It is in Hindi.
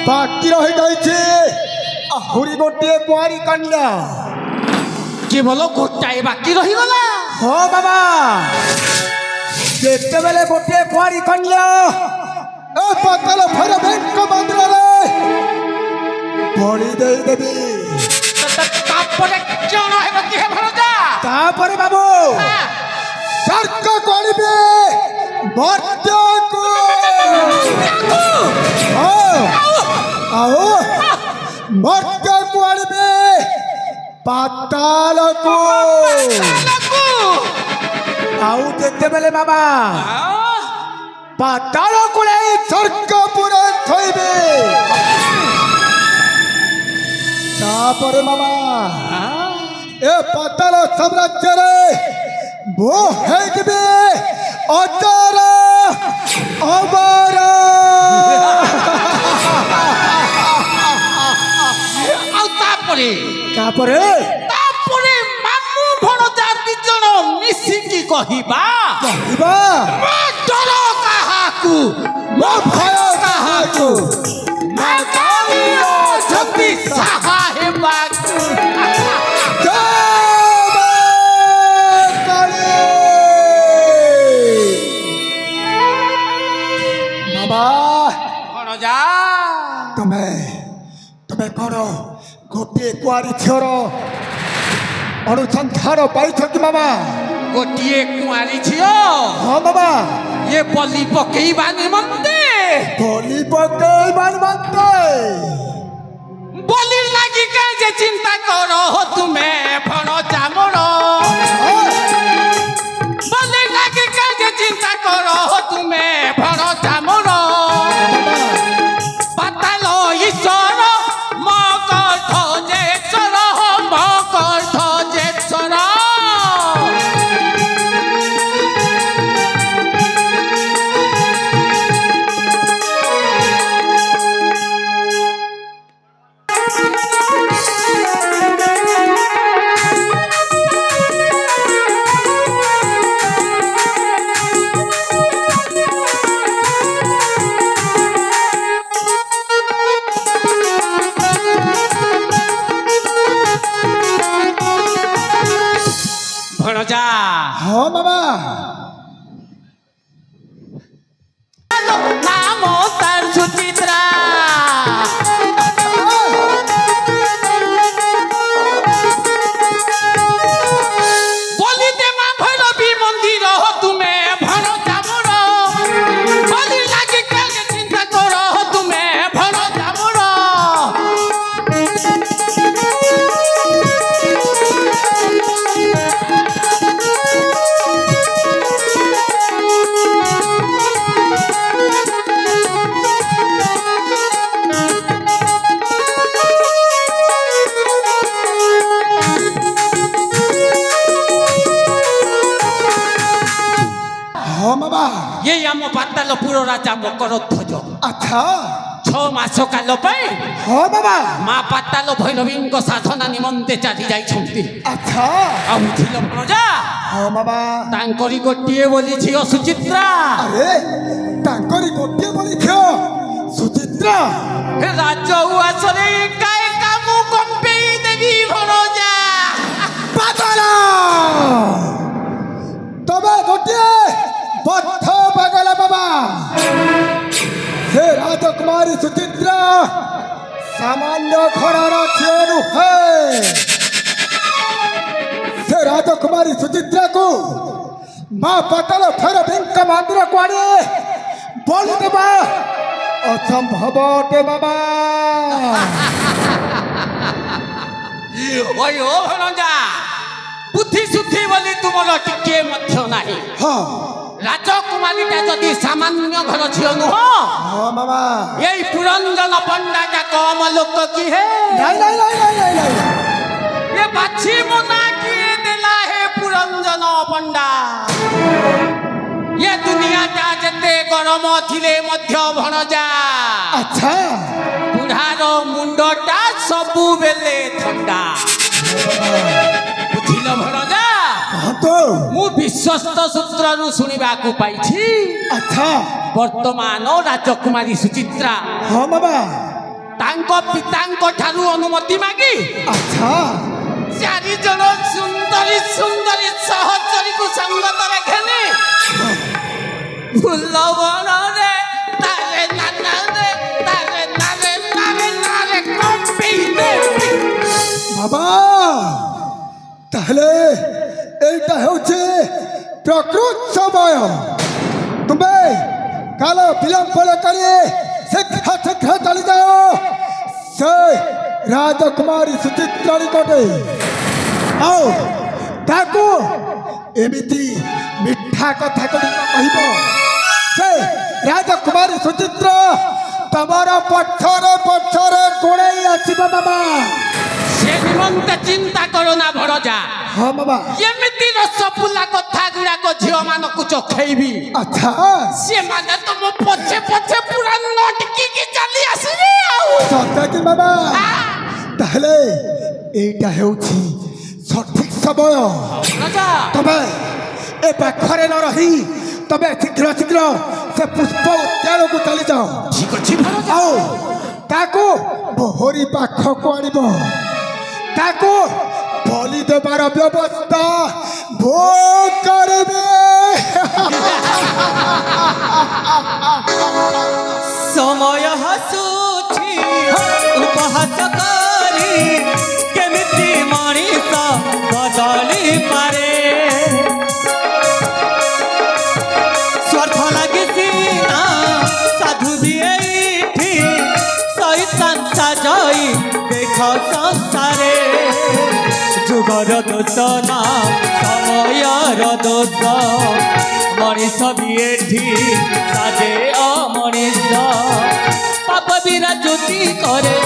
बाकी रही जाइए आहुरी गोटे कुआरी कन्या केवल गोटाए बाकी रही गला। हाँ बाबा जेते बेले गोटे कुआरी कन्या ए पतल भैरवेंक मंदिर रे बड़ी देई देवी तापरे कौन हेबा कि हे भरजा तापरे बाबू सर्क करिबे मर्त्य को आओ मर्त्य को आनिबे पाताल को आउ जेते बेले बाबा पाताल को ले सर्क पुरे थइबे तापरे बाबा ए पाताल साम्राज्य रे वो है जिबे अचार अमर तापरे मामू भणजा दी जण मिसिकी कहिबा डर काहाकू मो भय काहाकू मागालियो जति साहा हेबाकू भणजा तुम्हें करो गोटे कुआरी झीर अनुसंधान पाइछ कि बाबा गोटे कुआरी झील हाँ बाबा ये बलि पकेइबा निमंते बलि लागी के जे चिंता करो तुमे भणजा मोर बलि लागी के जे चिंता करो तुमे भणजा मोर पाताल ईश्वर हाँ बाबा नाम तार सुचित्रा बोली दे मां भैरवी मंदिर हो तुमे भणजा मोर बोली लागी के चिंता करो तुमे भणजा मोर ये आम पातालपुर राजा मकर ध्वज अच्छा 6 मास काल हाँ बाबा माँ पाताल भैरवी साधना निमंते चली जाइछंती अच्छा आउथिल भणजा हाँ बाबा तांकरी गोटिए बोली झियो सुचित्रा अरे तांकरी गोटिए बोली झियो सुचित्रा हे राजउआसरे काय कामु कंपे देवी भणजा पाताल तबे गोटिए बद्ध बगल बाबा से राजकुमारी सुचित्रा सामान्य घरर झियो नुहे से राजकुमारी सुचित्रा को माँ पाताल भैरवींक मंदिर को आने बोली देवा असंभव अटे बाबा ओय ओ भणजा बुद्धि सुद्धि बोली तुमर टिके मध्य नाही हाँ राजकुमारी जदि सामान्य घर झील नुह हाँ बाबा यही पुरंजन पंडा का कम लोक की है नहीं ये बाछी मुना किए देला है पुरंजन पंडा ये दुनिया का जते गरम थिले मध्य भणजा अच्छा बुढ़ार मुंडटा सबु बेले ठंडा बुझिल भणजा तो मु विश्वस्त सूत्रु शुणा पाई अच्छा वर्तमान राजकुमारी सुचित्रा हाँ बाबा तांको पितांको ठारू अनुमति मागी अच्छा 4 जण सुंदरी सुंदरी सहचरी को संगत रे घेनी फुल्ल बण रे तारे नाना रे तारे नारे नारे नारे कंपी दे बाबा ताहले एटा होचे प्रकृत समय तुम्बे कालो विलंब करे शीघ्र चली जाओ से राजकुमारी सुचित्रा निकटे आओ ताकू एमिति मिठा कथा कहिब से राजकुमारी सुचित्रा तमर पछरे पछरे गोड़ाई आछिबा बाबा से निमंत चिंता करो ना भरजा हाँ बाबा एमिति रसपुला कथा गुड़ा को झियो मान को चखेबी अच्छा से माने तो मो पछे पछे पूरा लटकी के चली आसीबी आउ सत्य कि बाबा ताहले एटा हेउछि सठिक समय राजा तबे ए पाखरे न रही तबे शीघ्र शीघ्र से पुष्प उद्यान को चली जाओ ठीक अछि भरजा आओ ताको बहरी पाख को आनिबो ताको बलि देवार व्यवस्था भो करबे समय हसुछि उपहास करी केमिति मଣିଷ बदली पारे स्वार्थ लागि सीना साधु भी एठी शैतान साजई देख संसारे जुगर दोष ना समयर दोष मनीष भी एठी साजे अमनीष पाप बिरा ज्योति करे